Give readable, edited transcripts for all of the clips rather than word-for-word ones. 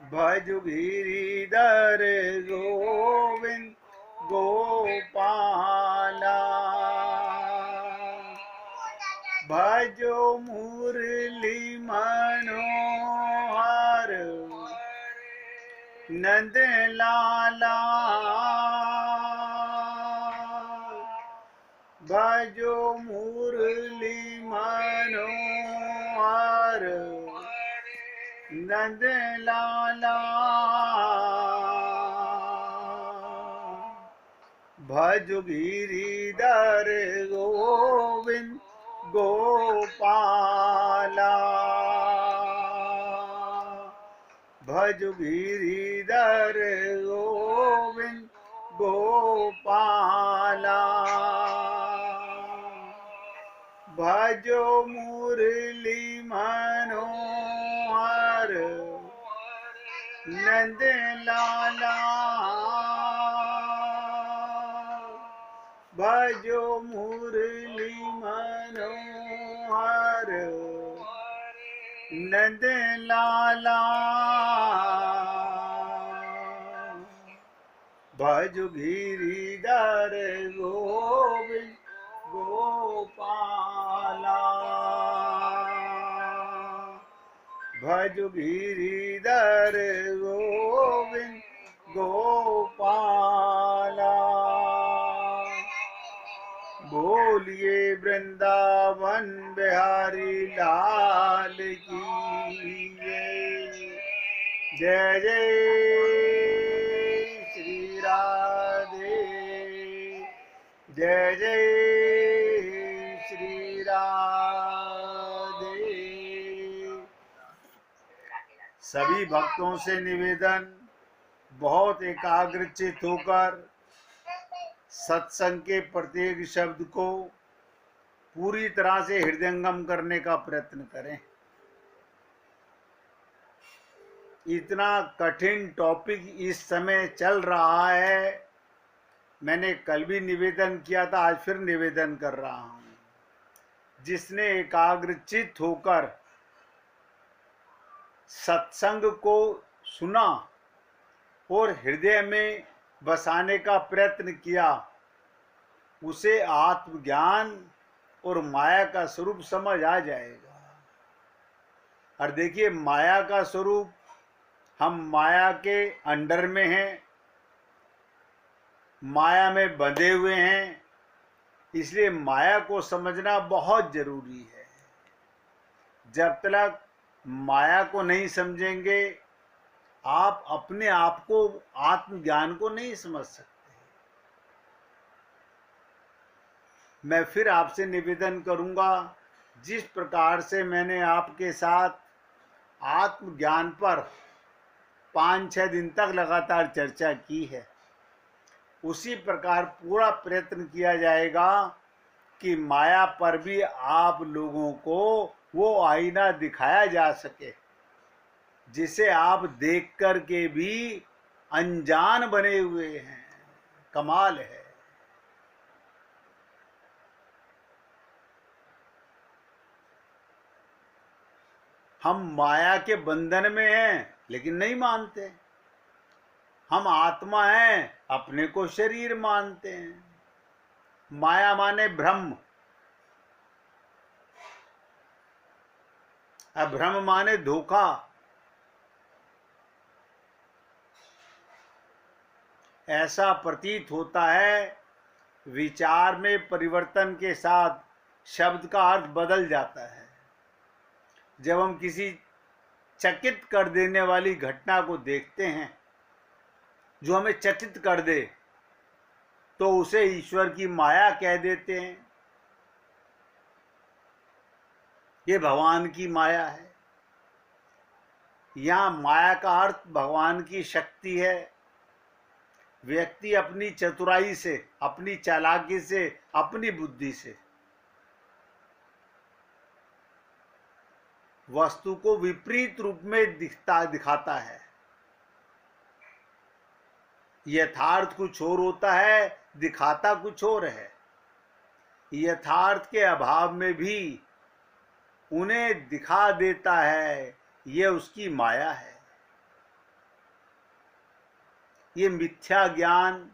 भज गिरिधर गोविंद गोपाला। भजो मुरली मनोहर नंद लाला। भजो मुरली मनोहर नंद लाला। भज गिरिधर गोविंद गोपाला। भज गिरिधर गोविंद गोपाला। भजो मुरली मनोहर नंद लाला। भजो मुरली मनोहर नंद लाला। भज गिरिधर गोविंद गोपाला। भज गिरिधर गोविंद गोपाला। बोलिए वृंदावन बिहारी लाल की जय। जय श्री राधे। जय जय श्री राधे। सभी भक्तों से निवेदन, बहुत एकाग्रचित होकर सत्संग के प्रत्येक शब्द को पूरी तरह से हृदयंगम करने का प्रयत्न करें। इतना कठिन टॉपिक इस समय चल रहा है, मैंने कल भी निवेदन किया था, आज फिर निवेदन कर रहा हूं। जिसने एकाग्रचित होकर सत्संग को सुना और हृदय में बसाने का प्रयत्न किया, उसे आत्मज्ञान और माया का स्वरूप समझ आ जाएगा। और देखिए, माया का स्वरूप, हम माया के अंडर में हैं, माया में बंधे हुए हैं, इसलिए माया को समझना बहुत जरूरी है। जब तक माया को नहीं समझेंगे, आप अपने आप को, आत्मज्ञान को नहीं समझ सकते। मैं फिर आपसे निवेदन करूंगा, जिस प्रकार से मैंने आपके साथ आत्मज्ञान पर 5-6 दिन तक लगातार चर्चा की है, उसी प्रकार पूरा प्रयत्न किया जाएगा कि माया पर भी आप लोगों को वो आईना दिखाया जा सके जिसे आप देख कर के भी अनजान बने हुए हैं। कमाल है। हम माया के बंधन में हैं लेकिन नहीं मानते। हम आत्मा हैं, अपने को शरीर मानते हैं। माया माने भ्रम, अभ्रम माने धोखा। ऐसा प्रतीत होता है, विचार में परिवर्तन के साथ शब्द का अर्थ बदल जाता है। जब हम किसी चकित कर देने वाली घटना को देखते हैं जो हमें चकित कर दे, तो उसे ईश्वर की माया कह देते हैं। ये भगवान की माया है। यहाँ माया का अर्थ भगवान की शक्ति है। व्यक्ति अपनी चतुराई से, अपनी चालाकी से, अपनी बुद्धि से वस्तु को विपरीत रूप में दिखाता है। यथार्थ कुछ और होता है, दिखाता कुछ और है। यथार्थ के अभाव में भी उन्हें दिखा देता है, यह उसकी माया है। ये मिथ्या ज्ञान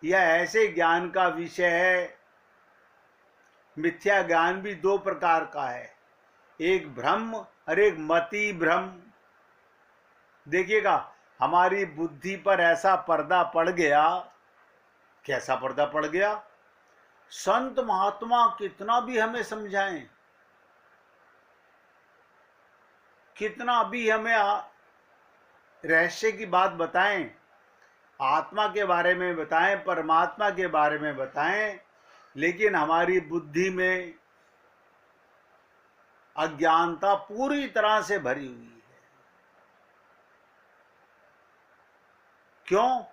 या ऐसे ज्ञान का विषय है। मिथ्या ज्ञान भी दो प्रकार का है, एक भ्रम और एक मति भ्रम। देखिएगा, हमारी बुद्धि पर ऐसा पर्दा पड़ गया। कैसा पर्दा पड़ गया? संत महात्मा कितना भी हमें समझाएं, कितना भी हमें रहस्य की बात बताएं, आत्मा के बारे में बताएं, परमात्मा के बारे में बताएं, लेकिन हमारी बुद्धि में अज्ञानता पूरी तरह से भरी हुई है। क्यों?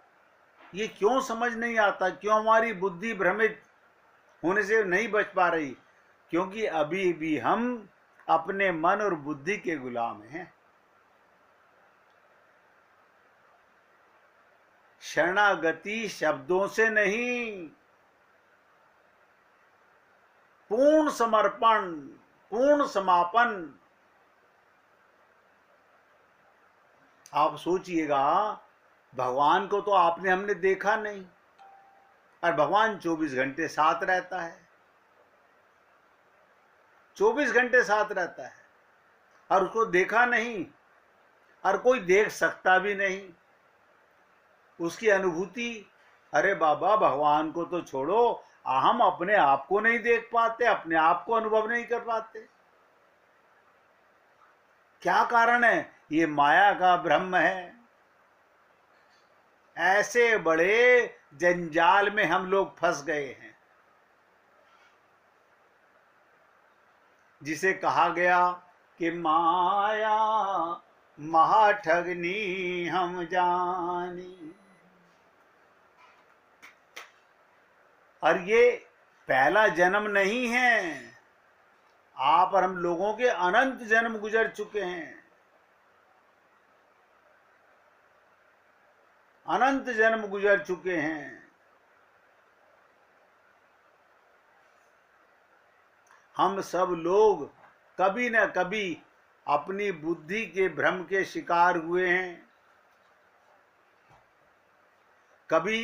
ये क्यों समझ नहीं आता? क्यों हमारी बुद्धि भ्रमित होने से नहीं बच पा रही? क्योंकि अभी भी हम अपने मन और बुद्धि के गुलाम हैं। शरणागति शब्दों से नहीं, पूर्ण समर्पण, पूर्ण समापन। आप सोचिएगा, भगवान को तो आपने हमने देखा नहीं, और भगवान 24 घंटे साथ रहता है, 24 घंटे साथ रहता है, और उसको देखा नहीं, और कोई देख सकता भी नहीं। उसकी अनुभूति, अरे बाबा भगवान को तो छोड़ो, हम अपने आप को नहीं देख पाते, अपने आप को अनुभव नहीं कर पाते। क्या कारण है? ये माया का भ्रम है। ऐसे बड़े जंजाल में हम लोग फंस गए हैं, जिसे कहा गया कि माया महाठगनी हम जानी। और ये पहला जन्म नहीं है, आप और हम लोगों के अनंत जन्म गुजर चुके हैं, अनंत जन्म गुजर चुके हैं। हम सब लोग कभी न कभी अपनी बुद्धि के भ्रम के शिकार हुए हैं। कभी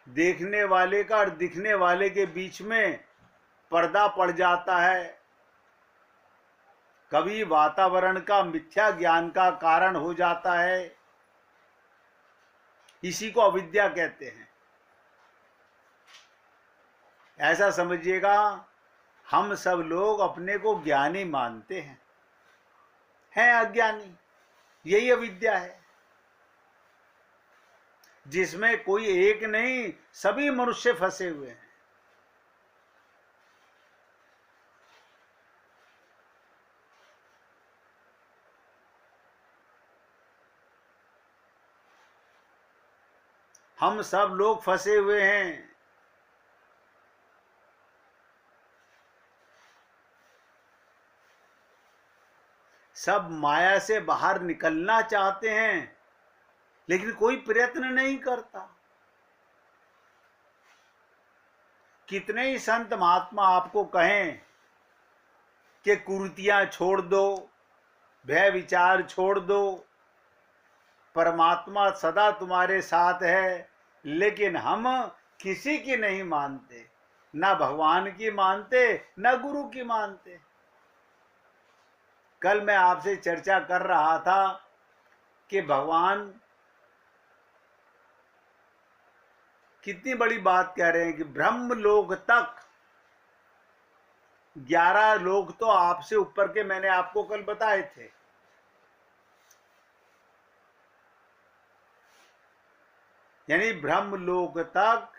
देखने वाले का और दिखने वाले के बीच में पर्दा पड़ जाता है, कभी वातावरण का मिथ्या ज्ञान का कारण हो जाता है। इसी को अविद्या कहते हैं। ऐसा समझिएगा, हम सब लोग अपने को ज्ञानी मानते हैं अज्ञानी। यही अविद्या है, जिसमें कोई एक नहीं, सभी मनुष्य फंसे हुए हैं। हम सब लोग फंसे हुए हैं। सब माया से बाहर निकलना चाहते हैं, लेकिन कोई प्रयत्न नहीं करता। कितने ही संत महात्मा आपको कहें कि कुरीतियां छोड़ दो, भय विचार छोड़ दो, परमात्मा सदा तुम्हारे साथ है, लेकिन हम किसी की नहीं मानते, ना भगवान की मानते, ना गुरु की मानते। कल मैं आपसे चर्चा कर रहा था कि भगवान कितनी बड़ी बात कह रहे हैं कि ब्रह्म लोक तक 11 लोग तो आपसे ऊपर के मैंने आपको कल बताए थे। यानी ब्रह्म लोक तक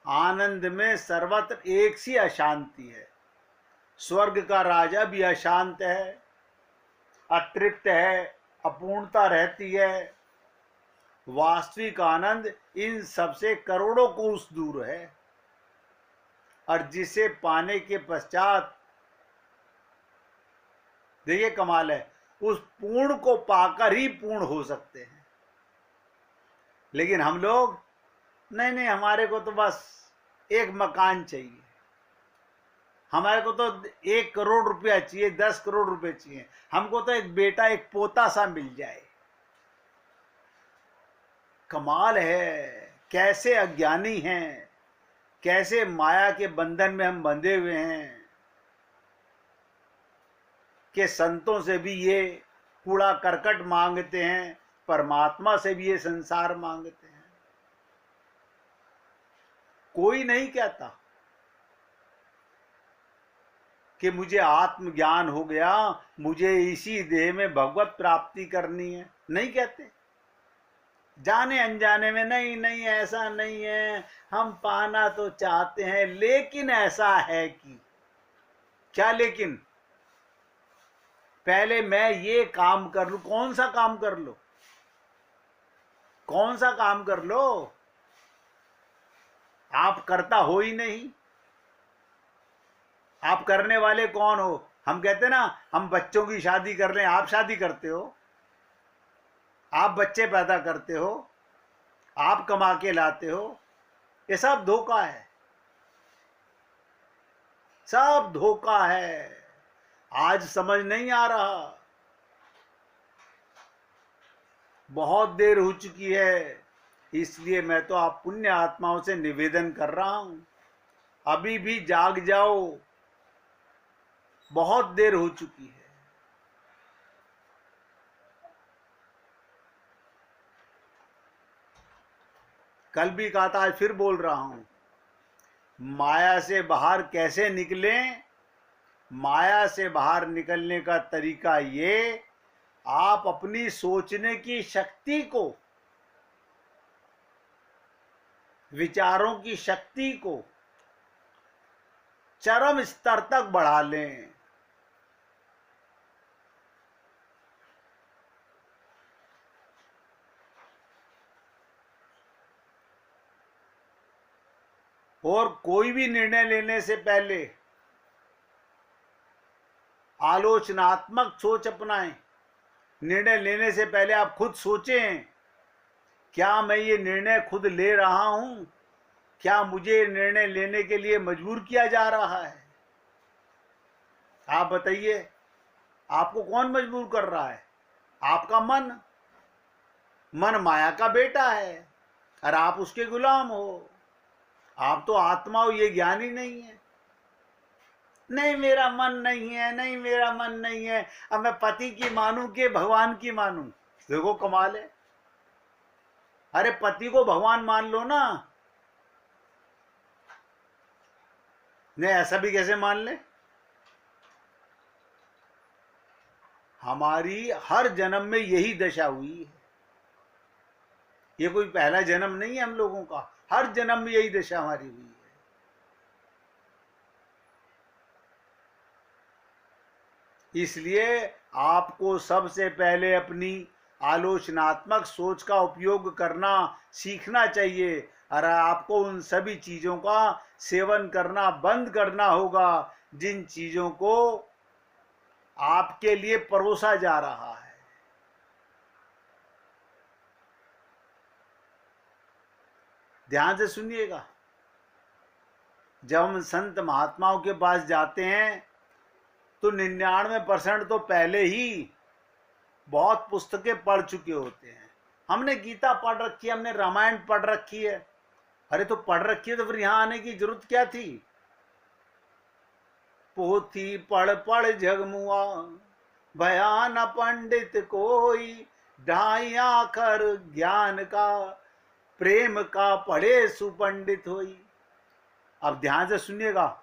आनंद में सर्वत्र एक सी अशांति है। स्वर्ग का राजा भी अशांत है, अतृप्त है, अपूर्णता रहती है। वास्तविक आनंद इन सबसे करोड़ों कोस दूर है, और जिसे पाने के पश्चात देखिए कमाल है, उस पूर्ण को पाकर ही पूर्ण हो सकते हैं। लेकिन हम लोग नहीं, हमारे को तो बस एक मकान चाहिए, हमारे को तो 1 करोड़ रुपया चाहिए, 10 करोड़ रुपए चाहिए, हमको तो एक बेटा एक पोता सा मिल जाए। कमाल है, कैसे अज्ञानी हैं, कैसे माया के बंधन में हम बंधे हुए हैं कि संतों से भी ये कूड़ा करकट मांगते हैं, परमात्मा से भी ये संसार मांगते हैं। कोई नहीं कहता कि मुझे आत्मज्ञान हो गया, मुझे इसी देह में भगवत प्राप्ति करनी है, नहीं कहते। जाने अनजाने में नहीं नहीं ऐसा नहीं है, हम पाना तो चाहते हैं लेकिन ऐसा है कि क्या, लेकिन पहले मैं ये काम कर लूं। कौन सा काम कर लो, कौन सा काम कर लो? आप करता हो ही नहीं, आप करने वाले कौन हो? हम कहते ना हम बच्चों की शादी कर लें, आप शादी करते हो, आप बच्चे पैदा करते हो, आप कमा के लाते हो। ये सब धोखा है, सब धोखा है। आज समझ नहीं आ रहा, बहुत देर हो चुकी है। इसलिए मैं तो आप पुण्य आत्माओं से निवेदन कर रहा हूं, अभी भी जाग जाओ, बहुत देर हो चुकी है। कल भी कहा था, आज फिर बोल रहा हूं, माया से बाहर कैसे निकलें? माया से बाहर निकलने का तरीका ये, आप अपनी सोचने की शक्ति को, विचारों की शक्ति को चरम स्तर तक बढ़ा लें। और कोई भी निर्णय लेने से पहले आलोचनात्मक सोच अपनाएं। निर्णय लेने से पहले आप खुद सोचें, क्या मैं ये निर्णय खुद ले रहा हूं? क्या मुझे निर्णय लेने के लिए मजबूर किया जा रहा है? आप बताइए, आपको कौन मजबूर कर रहा है? आपका मन। मन माया का बेटा है और आप उसके गुलाम हो। आप तो आत्मा हो, ये ज्ञान ही नहीं है। नहीं मेरा मन नहीं है, नहीं मेरा मन नहीं है, अब मैं पति की मानूं कि भगवान की मानूं? देखो कमाल है। अरे पति को भगवान मान लो ना। नहीं ऐसा भी कैसे मान ले? हमारी हर जन्म में यही दशा हुई है। ये कोई पहला जन्म नहीं है हम लोगों का, हर जन्म में यही दशा हमारी हुई है। इसलिए आपको सबसे पहले अपनी आलोचनात्मक सोच का उपयोग करना सीखना चाहिए और आपको उन सभी चीजों का सेवन करना बंद करना होगा जिन चीजों को आपके लिए परोसा जा रहा है। ध्यान से सुनिएगा, जब हम संत महात्माओं के पास जाते हैं तो 99% तो पहले ही बहुत पुस्तकें पढ़ चुके होते हैं। हमने गीता पढ़ रखी है, हमने रामायण पढ़ रखी है। अरे तो पढ़ रखी है तो फिर यहां आने की जरूरत क्या थी? पोथी पढ़ पढ़ जगमुआ, भया न पंडित कोई, ढाई आखर ज्ञान का, प्रेम का पढ़े सुपंडित होई। अब ध्यान से सुनिएगा,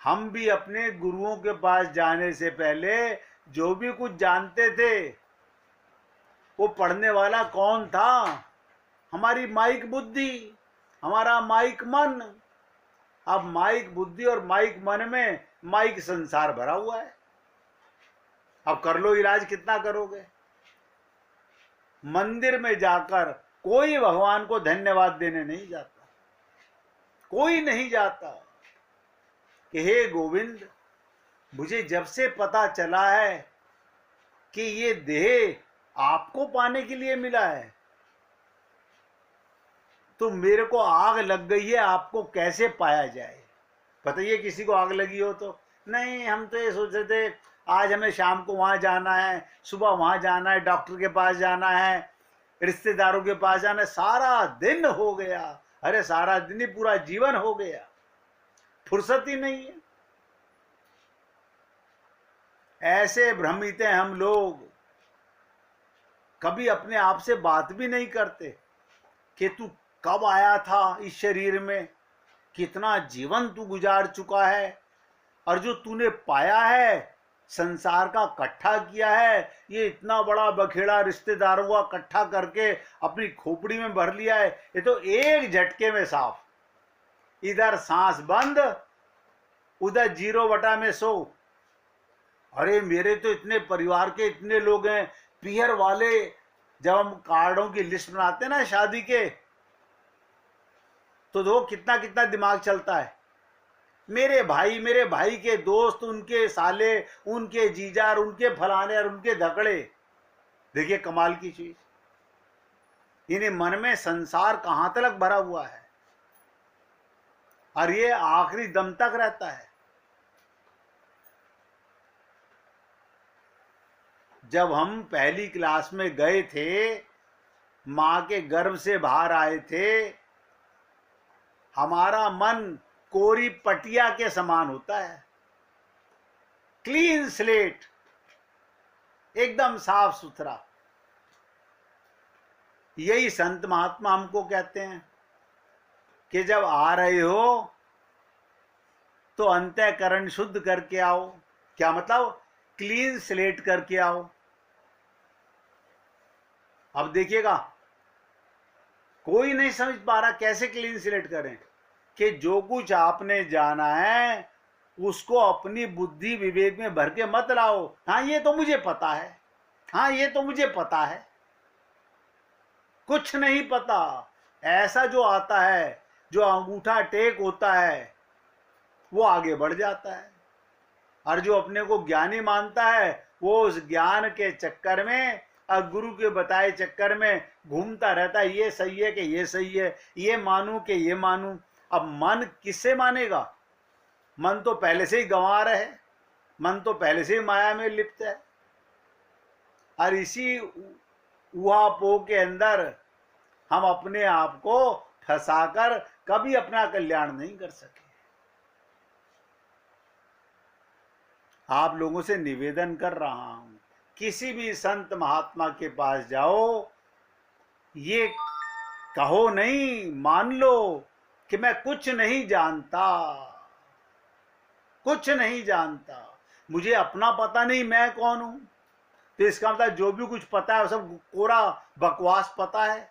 हम भी अपने गुरुओं के पास जाने से पहले जो भी कुछ जानते थे वो पढ़ने वाला कौन था? हमारी माइक बुद्धि, हमारा माइक मन। अब माइक बुद्धि और माइक मन में माइक संसार भरा हुआ है। अब कर लो इलाज, कितना करोगे? मंदिर में जाकर कोई भगवान को धन्यवाद देने नहीं जाता, कोई नहीं जाता कि हे गोविंद, मुझे जब से पता चला है कि ये देह आपको पाने के लिए मिला है तो मेरे को आग लग गई है, आपको कैसे पाया जाए? बताइए, किसी को आग लगी हो तो? नहीं, हम तो ये सोच रहे थे आज हमें शाम को वहां जाना है, सुबह वहां जाना है, डॉक्टर के पास जाना है, रिश्तेदारों के पास जाना, सारा दिन हो गया। अरे सारा दिन ही, पूरा जीवन हो गया, फुर्सत ही नहीं है। ऐसे भ्रमित हैं हम लोग, कभी अपने आप से बात भी नहीं करते कि तू कब आया था इस शरीर में, कितना जीवन तू गुजार चुका है, और जो तूने पाया है, संसार का इकट्ठा किया है, ये इतना बड़ा बखेड़ा रिश्तेदारों का इकट्ठा करके अपनी खोपड़ी में भर लिया है, ये तो एक झटके में साफ। इधर सांस बंद, उधर 0 में 100। अरे मेरे तो इतने परिवार के इतने लोग हैं, पीहर वाले, जब हम कार्डों की लिस्ट बनाते हैं ना शादी के, तो दो कितना कितना दिमाग चलता है। मेरे भाई के दोस्त, उनके साले, उनके जीजा, और उनके फलाने और उनके धकड़े। देखिए कमाल की चीज, इन्हें मन में संसार कहां तक भरा हुआ है, और ये आखिरी दम तक रहता है। जब हम पहली क्लास में गए थे, मां के गर्भ से बाहर आए थे, हमारा मन कोरी पटिया के समान होता है, क्लीन स्लेट, एकदम साफ सुथरा। यही संत महात्मा हमको कहते हैं कि जब आ रहे हो तो अंतःकरण शुद्ध करके आओ। क्या मतलब? क्लीन स्लेट करके आओ। अब देखिएगा, कोई नहीं समझ पा रहा कैसे क्लीन स्लेट करें, कि जो कुछ आपने जाना है उसको अपनी बुद्धि विवेक में भर के मत लाओ। हाँ ये तो मुझे पता है, हाँ ये तो मुझे पता है। कुछ नहीं पता। ऐसा जो आता है, जो अंगूठा टेक होता है, वो आगे बढ़ जाता है, और जो अपने को ज्ञानी मानता है वो उस ज्ञान के चक्कर में और गुरु के बताए चक्कर में घूमता रहता है। ये सही है कि ये सही है, ये मानूं कि ये मानूं। अब मन किससे मानेगा? मन तो पहले से ही गंवार है, मन तो पहले से ही माया में लिप्त है, और इसी उहापोह के अंदर हम अपने आप को फंसाकर कभी अपना कल्याण नहीं कर सके। आप लोगों से निवेदन कर रहा हूं, किसी भी संत महात्मा के पास जाओ, ये कहो नहीं, मान लो कि मैं कुछ नहीं जानता, कुछ नहीं जानता, मुझे अपना पता नहीं मैं कौन हूं। तो इसका मतलब जो भी कुछ पता है वो सब कोरा बकवास पता है।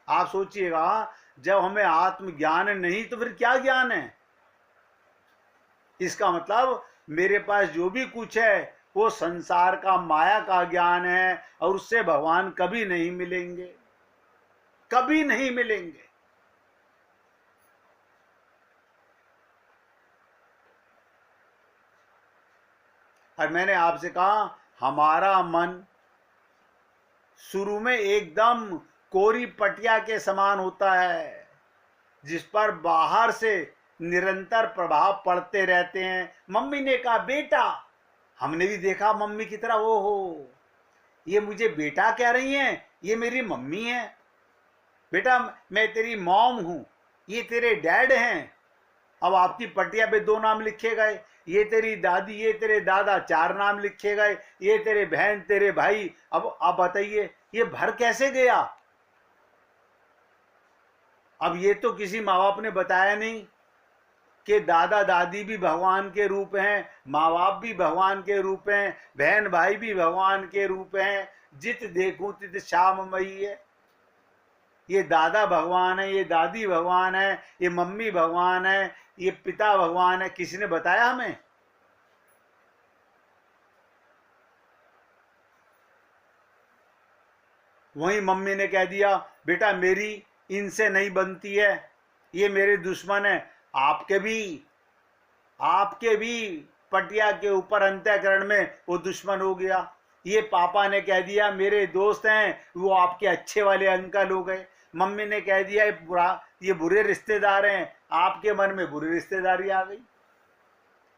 आप सोचिएगा, जब हमें आत्मज्ञान नहीं तो फिर क्या ज्ञान है? इसका मतलब मेरे पास जो भी कुछ है वो संसार का, माया का ज्ञान है, और उससे भगवान कभी नहीं मिलेंगे, कभी नहीं मिलेंगे। और मैंने आपसे कहा, हमारा मन शुरू में एकदम कोरी पटिया के समान होता है, जिस पर बाहर से निरंतर प्रभाव पड़ते रहते हैं। मम्मी ने कहा बेटा, हमने भी देखा मम्मी की तरह, वो हो ये मुझे बेटा कह रही हैं, ये मेरी मम्मी है। बेटा मैं तेरी मॉम हूं, ये तेरे डैड हैं। अब आपकी पटिया पे 2 नाम लिखे गए, ये तेरी दादी, ये तेरे दादा, 4 नाम लिखे गए, ये तेरे बहन, तेरे भाई। अब आप बताइए ये भर कैसे गया? अब ये तो किसी माँ बाप ने बताया नहीं कि दादा दादी भी भगवान के रूप हैं, माँ बाप भी भगवान के रूप हैं, बहन भाई भी भगवान के रूप हैं। जित देखूं तित श्याममयी है। ये दादा भगवान है, ये दादी भगवान है, ये मम्मी भगवान है, ये पिता भगवान है। किसी ने बताया हमें? वही मम्मी ने कह दिया बेटा मेरी इनसे नहीं बनती है, ये मेरे दुश्मन है। आपके भी पटिया के ऊपर अंतःकरण में वो दुश्मन हो गया। ये पापा ने कह दिया मेरे दोस्त हैं, वो आपके अच्छे वाले अंकल हो गए। मम्मी ने कह दिया ये बुरे रिश्तेदार हैं, आपके मन में बुरी रिश्तेदारी आ गई।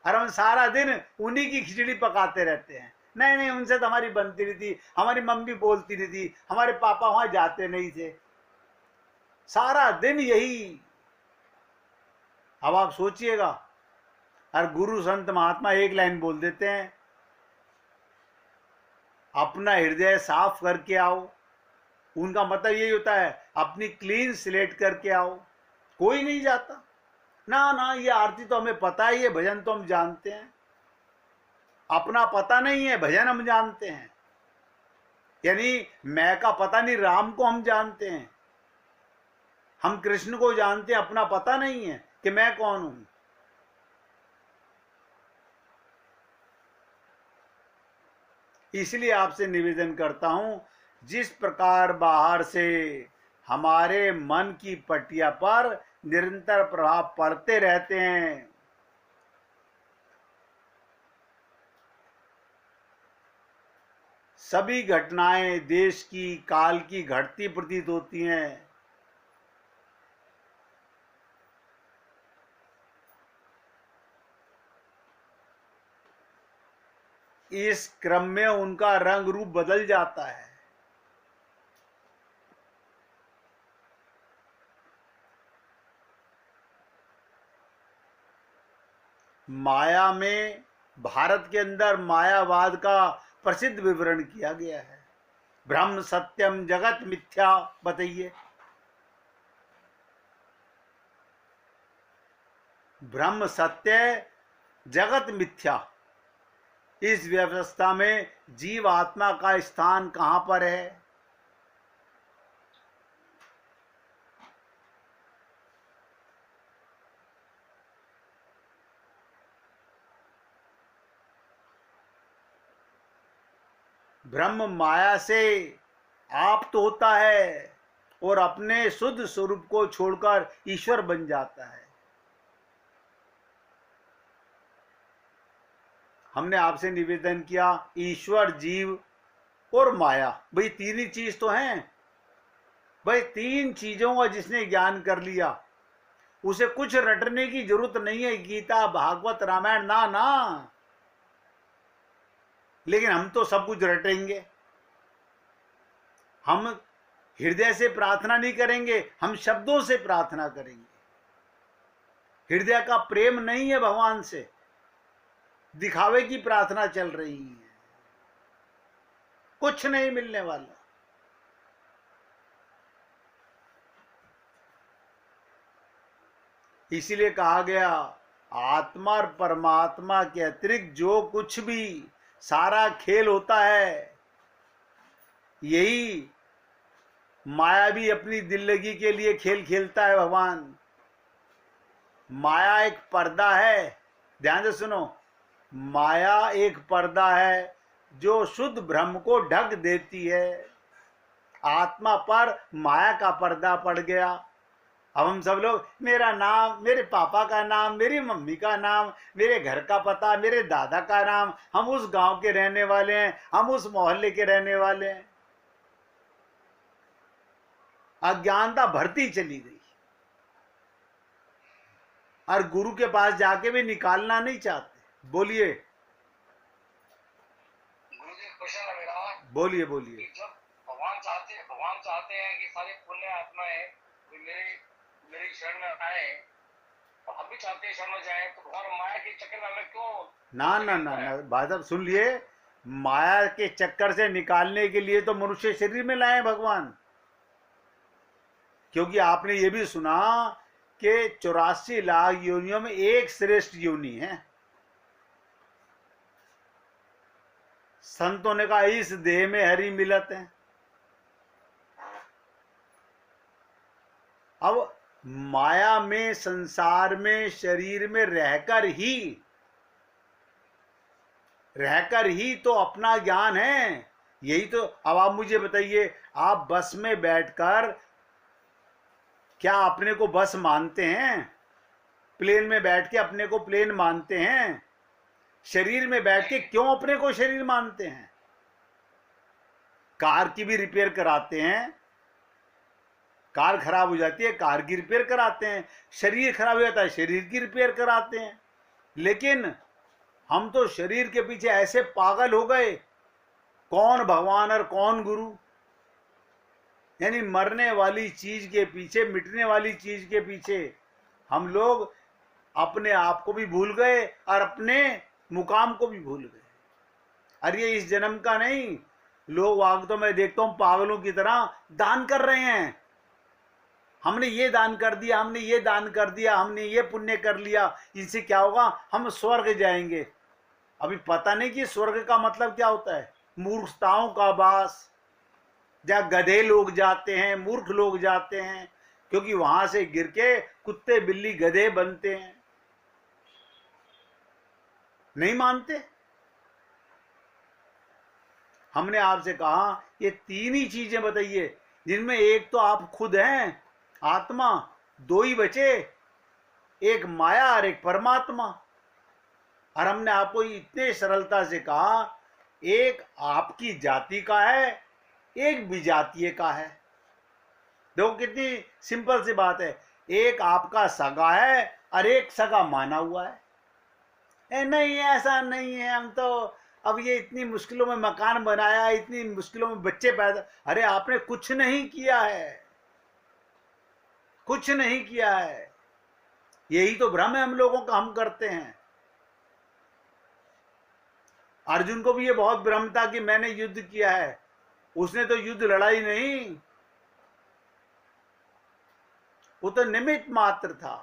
और हम सारा दिन उन्हीं की खिचड़ी पकाते रहते हैं। नहीं नहीं, उनसे तो हमारी बनती नहीं थी, हमारी मम्मी बोलती नहीं थी, हमारे पापा वहां जाते नहीं थे। सारा दिन यही। अब आप सोचिएगा, और गुरु संत महात्मा एक लाइन बोल देते हैं, अपना हृदय साफ करके आओ। उनका मतलब यही होता है, अपनी क्लीन स्लेट करके आओ। कोई नहीं जाता ना ना, ये आरती तो हमें पता ही है, भजन तो हम जानते हैं। अपना पता नहीं है, भजन हम जानते हैं। यानी मैं का पता नहीं, राम को हम जानते हैं, हम कृष्ण को जानते हैं, अपना पता नहीं है कि मैं कौन हूं। इसलिए आपसे निवेदन करता हूं, जिस प्रकार बाहर से हमारे मन की पटिया पर निरंतर प्रभाव पड़ते रहते हैं, सभी घटनाएं देश की काल की घटती प्रतीत होती हैं। इस क्रम में उनका रंग रूप बदल जाता है। माया में, भारत के अंदर मायावाद का प्रसिद्ध विवरण किया गया है। ब्रह्म सत्यम जगत मिथ्या, बताइए। ब्रह्म सत्य, जगत मिथ्या, इस व्यवस्था में जीव आत्मा का स्थान कहां पर है? ब्रह्म माया से आप तो होता है और अपने शुद्ध स्वरूप को छोड़कर ईश्वर बन जाता है। हमने आपसे निवेदन किया, ईश्वर, जीव और माया, भाई तीन ही चीज तो हैं। भाई तीन चीजों का जिसने ज्ञान कर लिया, उसे कुछ रटने की जरूरत नहीं है, गीता भागवत रामायण ना ना। लेकिन हम तो सब कुछ रटेंगे। हम हृदय से प्रार्थना नहीं करेंगे, हम शब्दों से प्रार्थना करेंगे। हृदय का प्रेम नहीं है भगवान से, दिखावे की प्रार्थना चल रही है, कुछ नहीं मिलने वाला। इसीलिए कहा गया, आत्मा और परमात्मा के अतिरिक्त जो कुछ भी सारा खेल होता है, यही माया भी अपनी दिल लगी के लिए खेल खेलता है भगवान। माया एक पर्दा है, ध्यान से सुनो, माया एक पर्दा है जो शुद्ध ब्रह्म को ढक देती है। आत्मा पर माया का पर्दा पड़ गया। अब हम सब लोग, मेरा नाम, मेरे पापा का नाम, मेरी मम्मी का नाम, मेरे घर का पता, मेरे दादा का नाम, हम उस गांव के रहने वाले हैं, हम उस मोहल्ले के रहने वाले हैं। अज्ञानता बढ़ती चली गई और गुरु के पास जाके भी निकालना नहीं चाहते। बोलिए गुरुजी, क्वेश्चन है मेरा। बोलिए बोलिए। जब भगवान चाहते हैं कि सारे पुण्य आत्माएं मेरी शरण में आए, और हम भी चाहते हैं शरण में जाए, तो भगवान माया के चक्कर में हमें क्यों? ना ना ना ना, भाई साहब सुन लिए, माया के चक्कर से निकालने के लिए तो मनुष्य शरीर में लाए भगवान। क्योंकि आपने ये भी सुना कि 84 लाख योनियों में एक श्रेष्ठ योनि है। संतों ने कहा, इस देह में हरि मिलत है। अब माया में, संसार में, शरीर में रहकर ही तो अपना ज्ञान है। यही तो। अब आप मुझे बताइए, आप बस में बैठकर क्या अपने को बस मानते हैं? प्लेन में बैठ के अपने को प्लेन मानते हैं? शरीर में बैठ के क्यों अपने को शरीर मानते हैं? कार की भी रिपेयर कराते हैं, कार खराब हो जाती है, कार की रिपेयर कराते हैं। शरीर खराब हो जाता है, शरीर की रिपेयर कराते हैं। लेकिन हम तो शरीर के पीछे ऐसे पागल हो गए कौन भगवान और कौन गुरु। यानी मरने वाली चीज के पीछे, मिटने वाली चीज के पीछे हम लोग अपने आप को भी भूल गए और अपने मुकाम को भी भूल गए। अरे ये इस जन्म का नहीं। लोग वाग तो मैं देखता हूं पागलों की तरह दान कर रहे हैं। हमने ये दान कर दिया, हमने ये दान कर दिया, हमने ये पुण्य कर लिया, इनसे क्या होगा, हम स्वर्ग जाएंगे। अभी पता नहीं कि स्वर्ग का मतलब क्या होता है। मूर्खताओं का वास, जहाँ गधे लोग जाते हैं, मूर्ख लोग जाते हैं, क्योंकि वहां से गिर के कुत्ते बिल्ली गधे बनते हैं। नहीं मानते। हमने आपसे कहा ये तीन ही चीजें बताइए, जिनमें एक तो आप खुद हैं आत्मा, दो ही बचे, एक माया और एक परमात्मा। और हमने आपको इतने सरलता से कहा एक आपकी जाति का है, एक विजातीय का है। देखो कितनी सिंपल सी बात है। एक आपका सगा है और एक सगा माना हुआ है। नहीं ऐसा नहीं है, हम तो अब ये इतनी मुश्किलों में मकान बनाया, इतनी मुश्किलों में बच्चे पैदा। अरे आपने कुछ नहीं किया है, कुछ नहीं किया है। यही तो भ्रम है हम लोगों का, हम करते हैं। अर्जुन को भी ये बहुत भ्रम था कि मैंने युद्ध किया है। उसने तो युद्ध लड़ा ही नहीं, वो तो निमित्त मात्र था।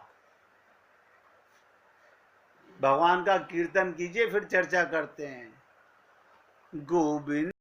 भगवान का कीर्तन कीजिए, फिर चर्चा करते हैं। गोविंद